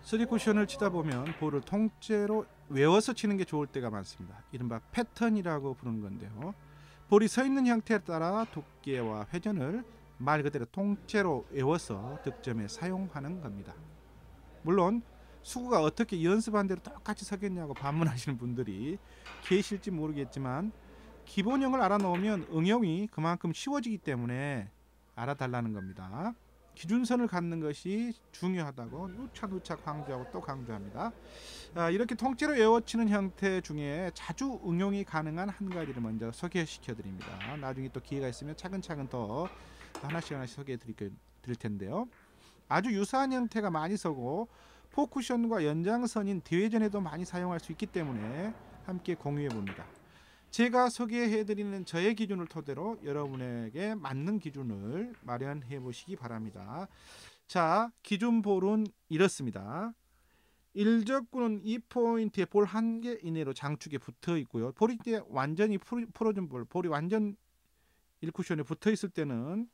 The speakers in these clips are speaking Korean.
쓰리 쿠션을 치다 보면 볼을 통째로 외워서 치는 게 좋을 때가 많습니다. 이른바 패턴이라고 부르는 건데요. 볼이 서 있는 형태에 따라 두께와 회전을 말 그대로 통째로 외워서 득점에 사용하는 겁니다. 물론 수구가 어떻게 연습한 대로 똑같이 서겠냐고 반문하시는 분들이 계실지 모르겠지만 기본형을 알아놓으면 응용이 그만큼 쉬워지기 때문에 알아달라는 겁니다. 기준선을 갖는 것이 중요하다고 누차 강조하고 또 강조합니다. 이렇게 통째로 외워치는 형태 중에 자주 응용이 가능한 한 가지를 먼저 소개시켜 드립니다. 나중에 또 기회가 있으면 차근차근 더 하나씩 소개해 드릴 텐데요. 아주 유사한 형태가 많이 서고 포쿠션과 연장선인 대회전에도 많이 사용할 수 있기 때문에 함께 공유해 봅니다. 제가 소개해드리는 저의 기준을 토대로 여러분에게 맞는 기준을 마련해 보시기 바랍니다. 자, 기준볼은 이렇습니다. 일적구는 2포인트에 볼 1개 이내로 장축에 붙어 있고요. 볼이 이제 완전히 풀어준 볼이 완전 1쿠션에 붙어 있을 때는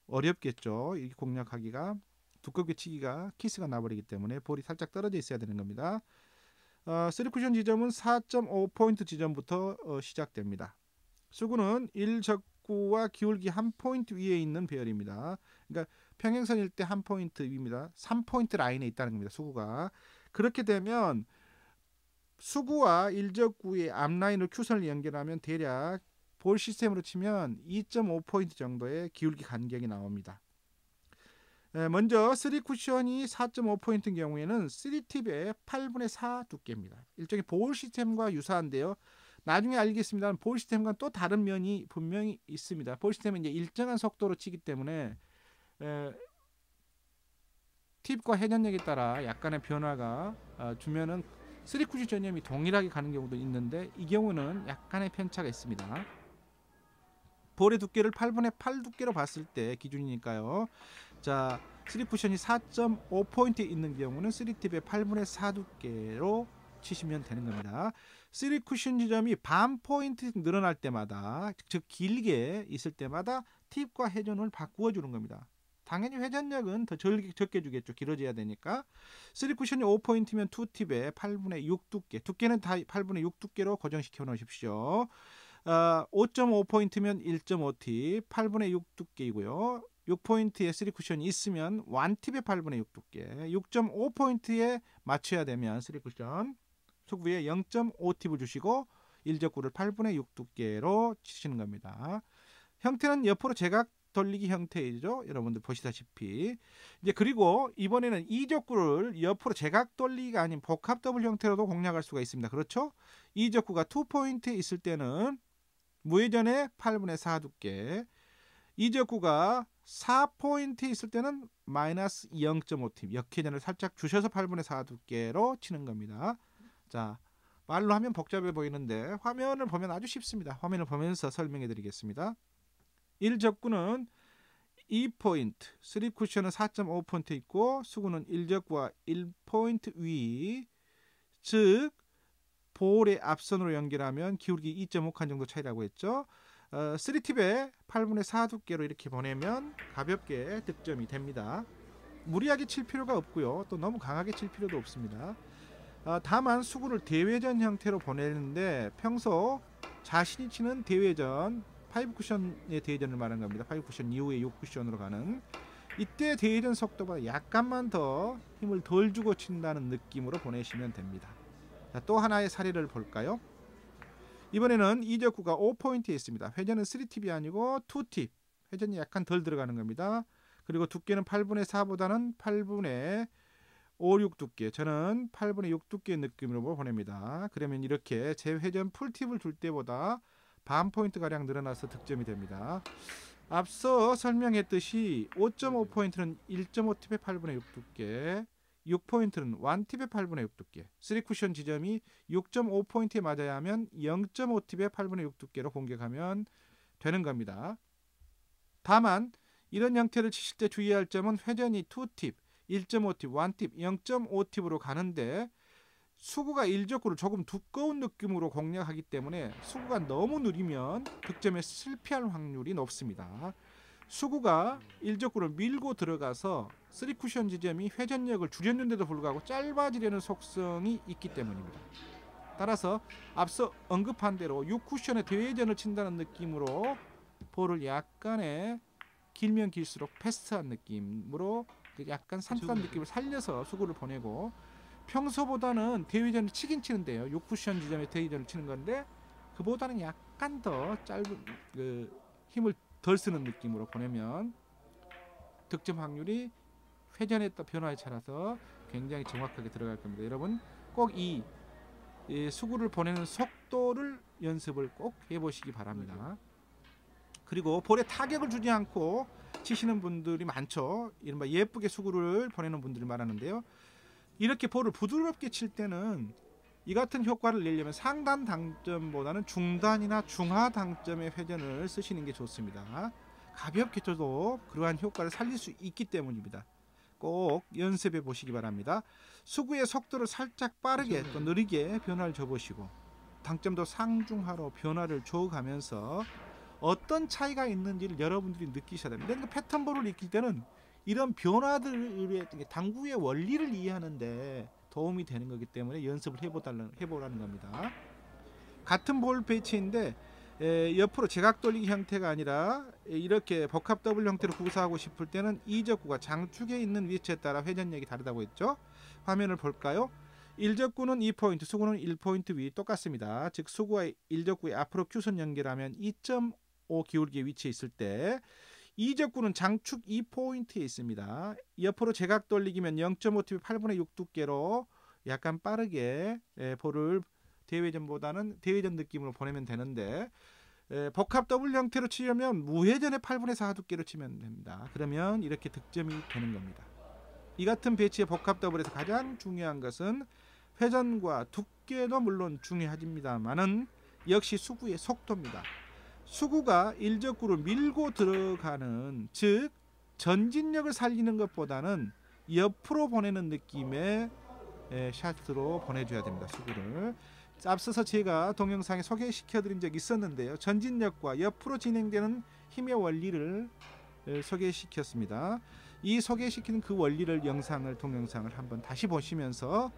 어렵겠죠. 이 공략하기가 두껍게 치기가 키스가 나버리기 때문에 볼이 살짝 떨어져 있어야 되는 겁니다. 3쿠션 지점은 4.5포인트 지점부터 시작됩니다. 수구는 1적구와 기울기 1포인트 위에 있는 배열입니다. 그러니까 평행선일 때 1포인트 위입니다. 3포인트 라인에 있다는 겁니다. 수구가. 그렇게 되면 수구와 1적구의 앞라인을 큐선을 연결하면 대략 볼 시스템으로 치면 2.5포인트 정도의 기울기 간격이 나옵니다. 먼저 3쿠션이 4.5포인트인 경우에는 3팁의 8분의 4 두께입니다. 일종의 볼 시스템과 유사한데요. 나중에 알겠습니다만 볼 시스템과 또 다른 면이 분명히 있습니다. 볼 시스템은 이제 일정한 속도로 치기 때문에 팁과 회전력에 따라 약간의 변화가 주면은 3쿠션 전념이 동일하게 가는 경우도 있는데 이 경우는 약간의 편차가 있습니다. 볼의 두께를 8분의 8 두께로 봤을 때 기준이니까요. 자, 3쿠션이 4.5포인트에 있는 경우는 3팁의 8분의 4 두께로 치시면 되는 겁니다. 3쿠션 지점이 반 포인트 늘어날 때마다, 즉 길게 있을 때마다 팁과 회전을 바꾸어 주는 겁니다. 당연히 회전력은 더 적게 주겠죠. 길어져야 되니까. 3쿠션이 5포인트면 2팁의 8분의 6 두께는 다 8분의 6 두께로 고정시켜 놓으십시오. 5.5포인트면 1.5팁 8분의 6 두께이고요. 6포인트에 3쿠션이 있으면 1팁의 8분의 6 두께, 6.5포인트에 맞춰야 되면 3쿠션 수구에 0.5팁을 주시고 1적구를 8분의 6 두께로 치시는 겁니다. 형태는 옆으로 제각 돌리기 형태이죠. 여러분들 보시다시피. 이제 그리고 이번에는 2적구를 옆으로 제각 돌리기가 아닌 복합 더블 형태로도 공략할 수가 있습니다. 그렇죠? 2적구가 2포인트에 있을 때는 무회전에 8분의 4 두께, 2적구가 4포인트에 있을 때는 마이너스 0.5팁 역회전을 살짝 주셔서 8분의 4 두께로 치는 겁니다. 자, 말로 하면 복잡해 보이는데 화면을 보면 아주 쉽습니다. 화면을 보면서 설명해 드리겠습니다. 1적구는 2포인트, 3쿠션은 4.5포인트 있고 수구는 1적구와 1포인트 위, 즉 볼의 앞선으로 연결하면 기울기 2.5칸 정도 차이라고 했죠. 3팁에 8분의 4 두께로 이렇게 보내면 가볍게 득점이 됩니다. 무리하게 칠 필요가 없고요. 또 너무 강하게 칠 필요도 없습니다. 다만 수구를 대회전 형태로 보내는데 평소 자신이 치는 대회전, 5쿠션의 대회전을 말하는 겁니다. 5쿠션 이후에 6쿠션으로 가는 이때 대회전 속도보다 약간만 더 힘을 덜 주고 친다는 느낌으로 보내시면 됩니다. 자, 또 하나의 사례를 볼까요? 이번에는 2적구가 5포인트에 있습니다. 회전은 3팁이 아니고 2팁. 회전이 약간 덜 들어가는 겁니다. 그리고 두께는 8분의 4보다는 8분의 5, 6 두께. 저는 8분의 6 두께의 느낌으로 보냅니다. 그러면 이렇게 제 회전 풀팁을 줄 때보다 반 포인트 가량 늘어나서 득점이 됩니다. 앞서 설명했듯이 5.5포인트는 1.5팁의 8분의 6 두께, 6포인트는 1팁의 8분의 6 두께, 3쿠션 지점이 6.5포인트에 맞아야 하면 0.5팁의 8분의 6 두께로 공격하면 되는 겁니다. 다만 이런 형태를 치실 때 주의할 점은 회전이 2팁, 1.5팁, 1팁, 0.5팁으로 가는데 수구가 1적구를 조금 두꺼운 느낌으로 공략하기 때문에 수구가 너무 느리면 득점에 실패할 확률이 높습니다. 수구가 일적구를 밀고 들어가서 3쿠션 지점이 회전력을 줄였는데도 불구하고 짧아지려는 속성이 있기 때문입니다. 따라서 앞서 언급한 대로 6쿠션의 대회전을 친다는 느낌으로 볼을 약간의 길면 길수록 패스트한 느낌으로 약간 산뜻한 느낌을 살려서 수구를 보내고, 평소보다는 대회전을 치긴 치는데요. 6쿠션 지점에 대회전을 치는 건데 그보다는 약간 더 짧은 힘을 덜 쓰는 느낌으로 보내면 득점 확률이 회전에 따라 변화에 따라서 굉장히 정확하게 들어갈 겁니다. 여러분 꼭 이 수구를 보내는 속도를 연습을 꼭 해보시기 바랍니다. 그리고 볼에 타격을 주지 않고 치시는 분들이 많죠. 이른바 예쁘게 수구를 보내는 분들을 말하는데요. 이렇게 볼을 부드럽게 칠 때는 이 같은 효과를 내려면 상단 당점보다는 중단이나 중하 당점의 회전을 쓰시는 게 좋습니다. 가볍게 쳐도 그러한 효과를 살릴 수 있기 때문입니다. 꼭 연습해 보시기 바랍니다. 수구의 속도를 살짝 빠르게 또 느리게 변화를 줘보시고, 당점도 상중하로 변화를 줘가면서 어떤 차이가 있는지를 여러분들이 느끼셔야 됩니다. 그러니까 패턴볼을 익힐 때는 이런 변화들의 당구의 원리를 이해하는데 도움이 되는 거기 때문에 연습을 해보라는 겁니다. 같은 볼 배치인데 옆으로 제각 돌리기 형태가 아니라 이렇게 복합 더블 형태로 구사하고 싶을 때는 이적구가 장축에 있는 위치에 따라 회전력이 다르다고 했죠. 화면을 볼까요? 일적구는 2포인트, 수구는 1포인트 위 똑같습니다. 즉 수구와 일적구의 앞으로 큐선 연결하면 2.5 기울기에 위치해 있을 때, 이적구는 장축 2포인트에 있습니다. 옆으로 제각 돌리기면 0.5tv 8분의 6 두께로 약간 빠르게 볼을 대회전보다는 대회전 느낌으로 보내면 되는데, 복합 더블 형태로 치려면 무회전의 8분의 4 두께로 치면 됩니다. 그러면 이렇게 득점이 되는 겁니다. 이 같은 배치의 복합 더블에서 가장 중요한 것은 회전과 두께도 물론 중요하지만은 역시 수구의 속도입니다. 수구가 일적구를 밀고 들어가는, 즉 전진력을 살리는 것보다는 옆으로 보내는 느낌의 샷으로 보내줘야 됩니다. 수구를 앞서서 제가 동영상에 소개시켜 드린 적이 있었는데요. 전진력과 옆으로 진행되는 힘의 원리를 소개시켰습니다. 이 소개시키는 그 원리를 동영상을 한번 다시 보시면서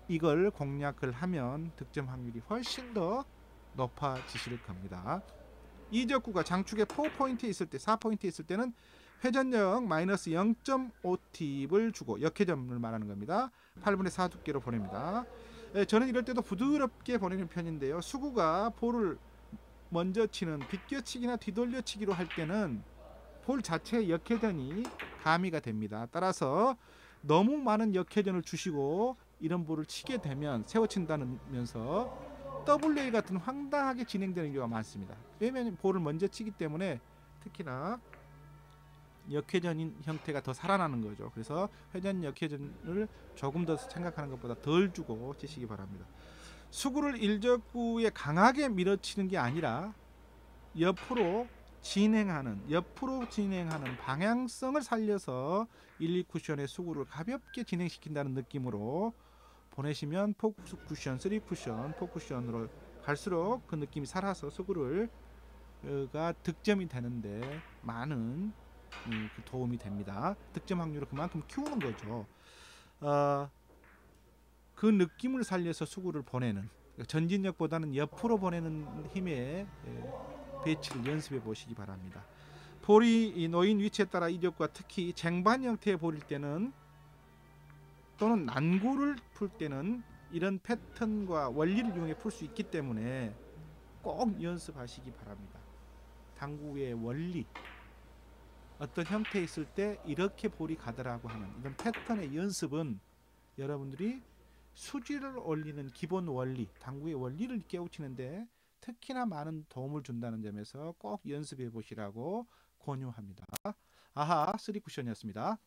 이걸 공략을 하면 득점 확률이 훨씬 더 높아지실 겁니다. 이적구가 장축에 4포인트에 있을 때, 4포인트에 있을 때는 회전력 마이너스 0.5팁을 주고 역회전을 말하는 겁니다. 8분의 4 두께로 보냅니다. 저는 이럴 때도 부드럽게 보내는 편인데요. 수구가 볼을 먼저 치는 비껴치기나 뒤돌려치기로 할 때는 볼 자체의 역회전이 가미가 됩니다. 따라서 너무 많은 역회전을 주시고 이런 볼을 치게 되면 세워친다면서 WA 같은 황당하게 진행되는 경우가 많습니다. 왜냐하면 볼을 먼저 치기 때문에 특히나 역회전 형태가 더 살아나는 거죠. 그래서 회전 역회전을 조금 더 생각하는 것보다 덜 주고 치시기 바랍니다. 수구를 일적구에 강하게 밀어치는 게 아니라 옆으로 진행하는 방향성을 살려서 1, 2쿠션의 수구를 가볍게 진행시킨다는 느낌으로 보내시면 4쿠션, 3쿠션, 4쿠션으로 갈수록 그 느낌이 살아서 수구가 득점이 되는데 많은 그 도움이 됩니다. 득점 확률을 그만큼 키우는 거죠. 그 느낌을 살려서 수구를 보내는, 전진력보다는 옆으로 보내는 힘의 배치를 연습해 보시기 바랍니다. 볼이 놓인 위치에 따라 이적과 특히 쟁반 형태의 볼일 때는 또는 난구를 풀 때는 이런 패턴과 원리를 이용해 풀 수 있기 때문에 꼭 연습하시기 바랍니다. 당구의 원리, 어떤 형태에 있을 때 이렇게 볼이 가더라고 하는 이런 패턴의 연습은 여러분들이 수지를 올리는 기본 원리, 당구의 원리를 깨우치는데 특히나 많은 도움을 준다는 점에서 꼭 연습해 보시라고 권유합니다. 아하 3쿠션이었습니다.